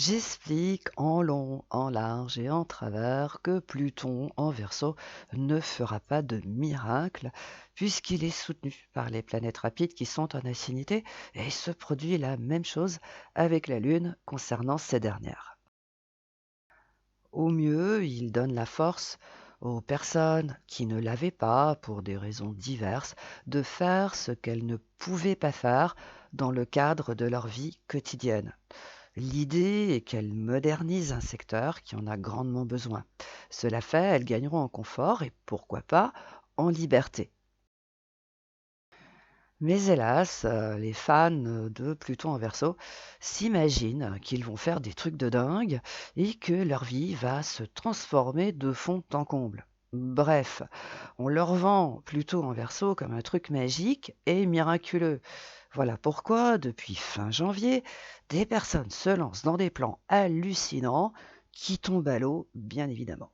J'explique en long, en large et en travers que Pluton en Verseau ne fera pas de miracle puisqu'il est soutenu par les planètes rapides qui sont en affinité et se produit la même chose avec la Lune concernant ces dernières. Au mieux, il donne la force aux personnes qui ne l'avaient pas, pour des raisons diverses, de faire ce qu'elles ne pouvaient pas faire dans le cadre de leur vie quotidienne. L'idée est qu'elles modernisent un secteur qui en a grandement besoin. Cela fait, elles gagneront en confort et pourquoi pas en liberté. Mais hélas, les fans de Pluton en Verseau s'imaginent qu'ils vont faire des trucs de dingue et que leur vie va se transformer de fond en comble. Bref, on leur vend Pluton en Verseau comme un truc magique et miraculeux. Voilà pourquoi, depuis fin janvier, des personnes se lancent dans des plans hallucinants qui tombent à l'eau, bien évidemment.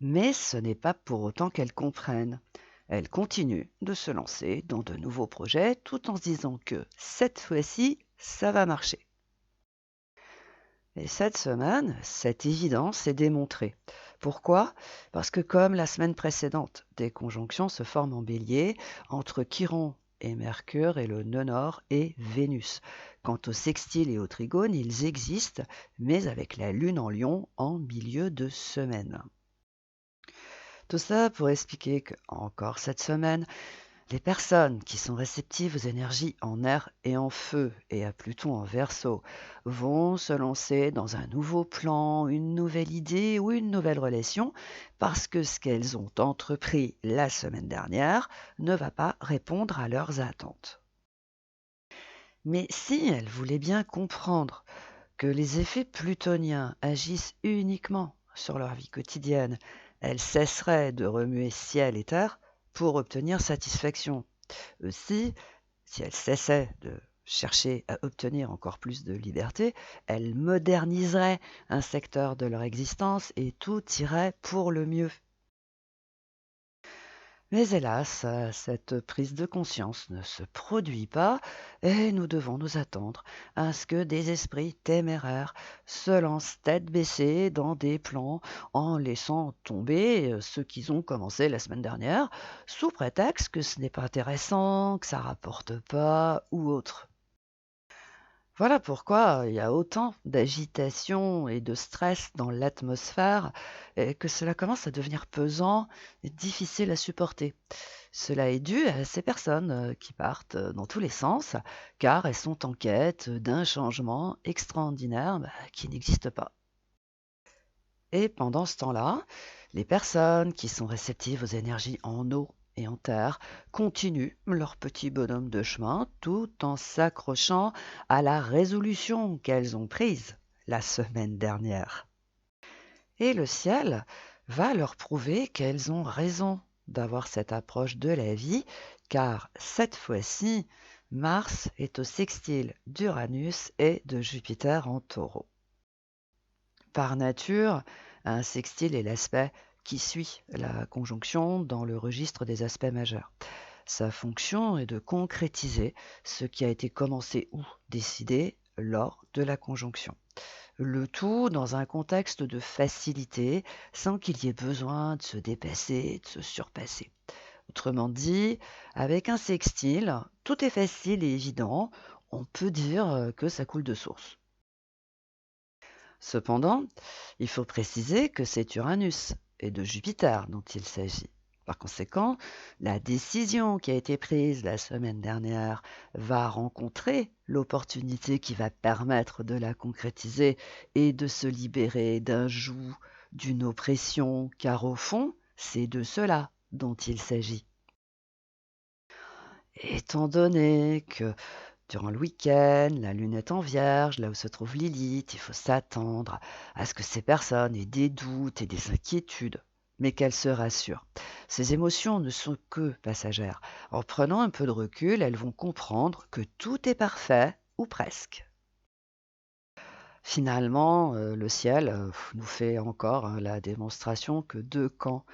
Mais ce n'est pas pour autant qu'elles comprennent. Elles continuent de se lancer dans de nouveaux projets tout en se disant que cette fois-ci, ça va marcher. Et cette semaine, cette évidence est démontrée. Pourquoi? Parce que comme la semaine précédente, des conjonctions se forment en bélier entre Chiron et Mercure et le nœud nord et Vénus. Quant aux sextiles et aux trigones, ils existent, mais avec la Lune en Lion en milieu de semaine. Tout ça pour expliquer que, encore cette semaine, les personnes qui sont réceptives aux énergies en air et en feu et à Pluton en Verseau vont se lancer dans un nouveau plan, une nouvelle idée ou une nouvelle relation parce que ce qu'elles ont entrepris la semaine dernière ne va pas répondre à leurs attentes. Mais si elles voulaient bien comprendre que les effets plutoniens agissent uniquement sur leur vie quotidienne, elles cesseraient de remuer ciel et terre pour obtenir satisfaction. Aussi, si elles cessaient de chercher à obtenir encore plus de liberté, elles moderniseraient un secteur de leur existence et tout irait pour le mieux. Mais hélas, cette prise de conscience ne se produit pas et nous devons nous attendre à ce que des esprits téméraires se lancent tête baissée dans des plans en laissant tomber ceux qu'ils ont commencé la semaine dernière, sous prétexte que ce n'est pas intéressant, que ça rapporte pas ou autre. Voilà pourquoi il y a autant d'agitation et de stress dans l'atmosphère et que cela commence à devenir pesant et difficile à supporter. Cela est dû à ces personnes qui partent dans tous les sens car elles sont en quête d'un changement extraordinaire qui n'existe pas. Et pendant ce temps-là, les personnes qui sont réceptives aux énergies en eau et en terre continuent leur petit bonhomme de chemin tout en s'accrochant à la résolution qu'elles ont prise la semaine dernière. Et le ciel va leur prouver qu'elles ont raison d'avoir cette approche de la vie, car cette fois-ci, Mars est au sextile d'Uranus et de Jupiter en taureau. Par nature, un sextile est l'aspect qui suit la conjonction dans le registre des aspects majeurs. Sa fonction est de concrétiser ce qui a été commencé ou décidé lors de la conjonction. Le tout dans un contexte de facilité, sans qu'il y ait besoin de se dépasser, de se surpasser. Autrement dit, avec un sextile, tout est facile et évident, on peut dire que ça coule de source. Cependant, il faut préciser que c'est Uranus et de Jupiter dont il s'agit. Par conséquent, la décision qui a été prise la semaine dernière va rencontrer l'opportunité qui va permettre de la concrétiser et de se libérer d'un joug, d'une oppression, car au fond, c'est de cela dont il s'agit. Étant donné que durant le week-end, la lune est en vierge, là où se trouve Lilith, il faut s'attendre à ce que ces personnes aient des doutes et des inquiétudes, mais qu'elles se rassurent. Ces émotions ne sont que passagères. En prenant un peu de recul, elles vont comprendre que tout est parfait, ou presque. Finalement, le ciel, nous fait encore, la démonstration que 2 camps,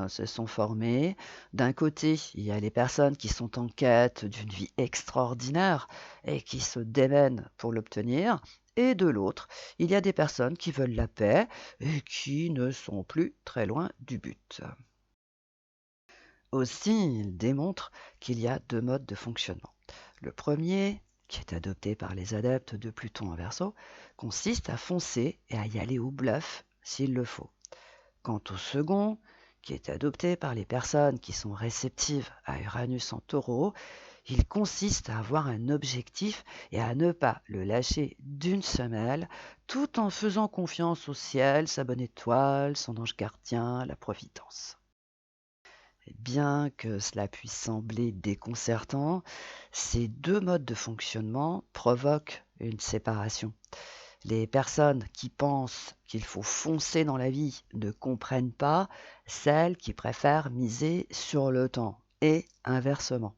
se sont formés. D'un côté, il y a les personnes qui sont en quête d'une vie extraordinaire et qui se démènent pour l'obtenir, et de l'autre, il y a des personnes qui veulent la paix et qui ne sont plus très loin du but. Aussi, il démontre qu'il y a 2 modes de fonctionnement. Le premier, qui est adopté par les adeptes de Pluton en Verseau, consiste à foncer et à y aller au bluff s'il le faut. Quant au second, qui est adopté par les personnes qui sont réceptives à Uranus en Taureau, il consiste à avoir un objectif et à ne pas le lâcher d'une semelle, tout en faisant confiance au ciel, sa bonne étoile, son ange gardien, la providence. Bien que cela puisse sembler déconcertant, ces 2 modes de fonctionnement provoquent une séparation. Les personnes qui pensent qu'il faut foncer dans la vie ne comprennent pas celles qui préfèrent miser sur le temps et inversement.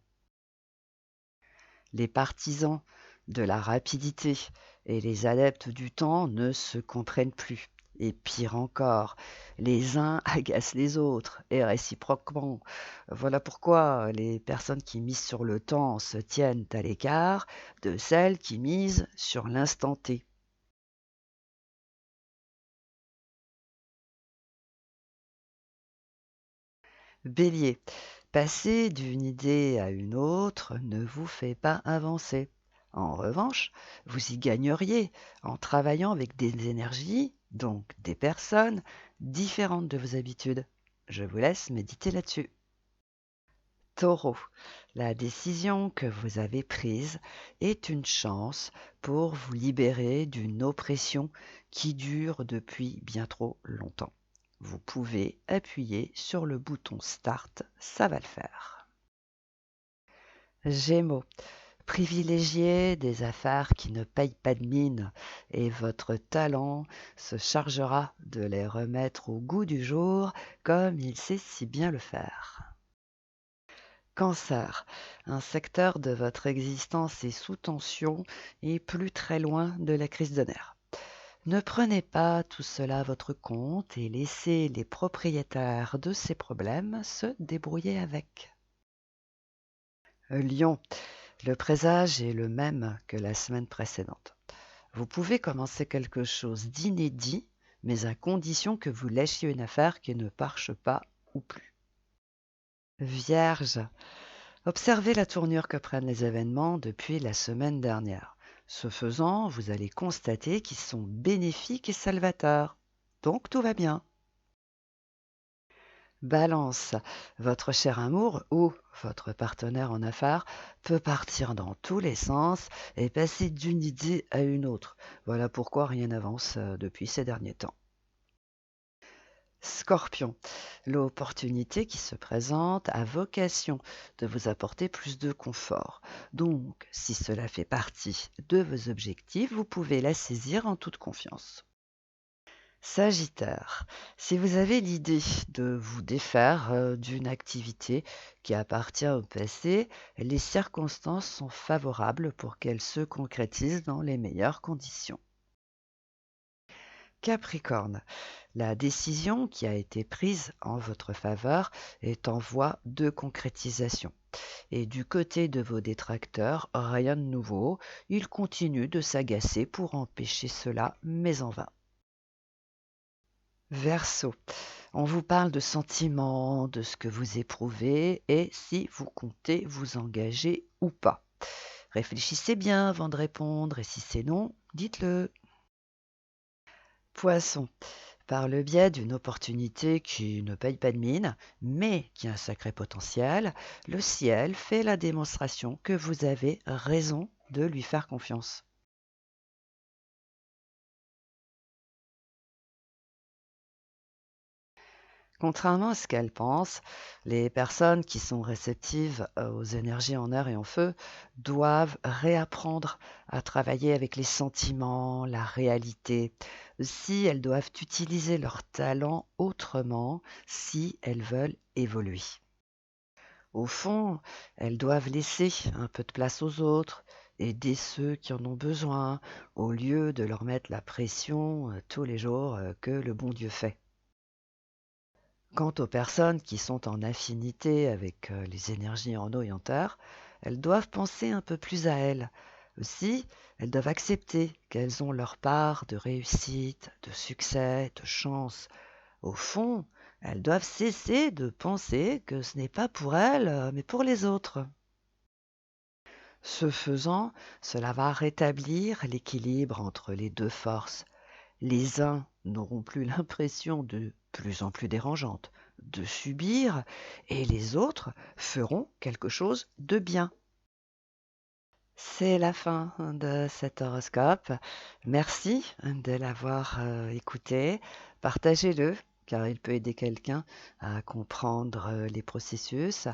Les partisans de la rapidité et les adeptes du temps ne se comprennent plus. Et pire encore, les uns agacent les autres et réciproquement. Voilà pourquoi les personnes qui misent sur le temps se tiennent à l'écart de celles qui misent sur l'instant T. Bélier, passer d'une idée à une autre ne vous fait pas avancer. En revanche, vous y gagneriez en travaillant avec des énergies, donc des personnes, différentes de vos habitudes. Je vous laisse méditer là-dessus. Taureau, la décision que vous avez prise est une chance pour vous libérer d'une oppression qui dure depuis bien trop longtemps. Vous pouvez appuyer sur le bouton Start, ça va le faire. Gémeaux, privilégiez des affaires qui ne payent pas de mine et votre talent se chargera de les remettre au goût du jour comme il sait si bien le faire. Cancer, un secteur de votre existence est sous tension et plus très loin de la crise de nerfs. Ne prenez pas tout cela à votre compte et laissez les propriétaires de ces problèmes se débrouiller avec. Lion, le présage est le même que la semaine précédente. Vous pouvez commencer quelque chose d'inédit, mais à condition que vous lâchiez une affaire qui ne marche pas ou plus. Vierge, observez la tournure que prennent les événements depuis la semaine dernière. Ce faisant, vous allez constater qu'ils sont bénéfiques et salvateurs. Donc tout va bien. Balance, votre cher amour ou votre partenaire en affaires peut partir dans tous les sens et passer d'une idée à une autre. Voilà pourquoi rien n'avance depuis ces derniers temps. Scorpion, l'opportunité qui se présente a vocation de vous apporter plus de confort. Donc, si cela fait partie de vos objectifs, vous pouvez la saisir en toute confiance. Sagittaire, si vous avez l'idée de vous défaire d'une activité qui appartient au passé, les circonstances sont favorables pour qu'elle se concrétise dans les meilleures conditions. Capricorne, la décision qui a été prise en votre faveur est en voie de concrétisation. Et du côté de vos détracteurs, rien de nouveau, ils continuent de s'agacer pour empêcher cela, mais en vain. Verseau, on vous parle de sentiments, de ce que vous éprouvez et si vous comptez vous engager ou pas. Réfléchissez bien avant de répondre et si c'est non, dites-le. Poisson, par le biais d'une opportunité qui ne paye pas de mine, mais qui a un sacré potentiel, le ciel fait la démonstration que vous avez raison de lui faire confiance. Contrairement à ce qu'elles pensent, les personnes qui sont réceptives aux énergies en air et en feu doivent réapprendre à travailler avec les sentiments, la réalité. Si elles doivent utiliser leur talent autrement, si elles veulent évoluer. Au fond, elles doivent laisser un peu de place aux autres aider ceux qui en ont besoin, au lieu de leur mettre la pression tous les jours que le bon Dieu fait. Quant aux personnes qui sont en affinité avec les énergies en eau et en terre, elles doivent penser un peu plus à elles. Aussi, elles doivent accepter qu'elles ont leur part de réussite, de succès, de chance. Au fond, elles doivent cesser de penser que ce n'est pas pour elles, mais pour les autres. Ce faisant, cela va rétablir l'équilibre entre les deux forces. Les uns n'auront plus l'impression de plus en plus dérangeante de subir et les autres feront quelque chose de bien. C'est la fin de cet horoscope. Merci de l'avoir écouté. Partagez-le car il peut aider quelqu'un à comprendre les processus.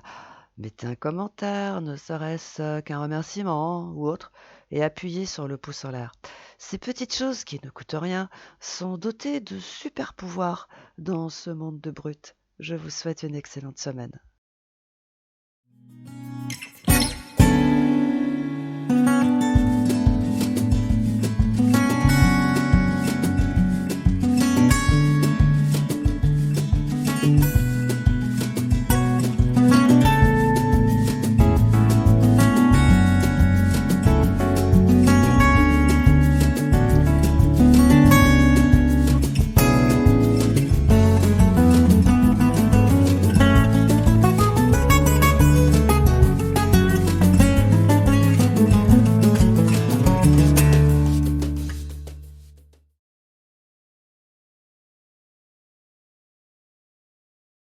Mettez un commentaire, ne serait-ce qu'un remerciement ou autre, et appuyez sur le pouce en l'air. Ces petites choses qui ne coûtent rien sont dotées de super pouvoirs dans ce monde de brutes. Je vous souhaite une excellente semaine.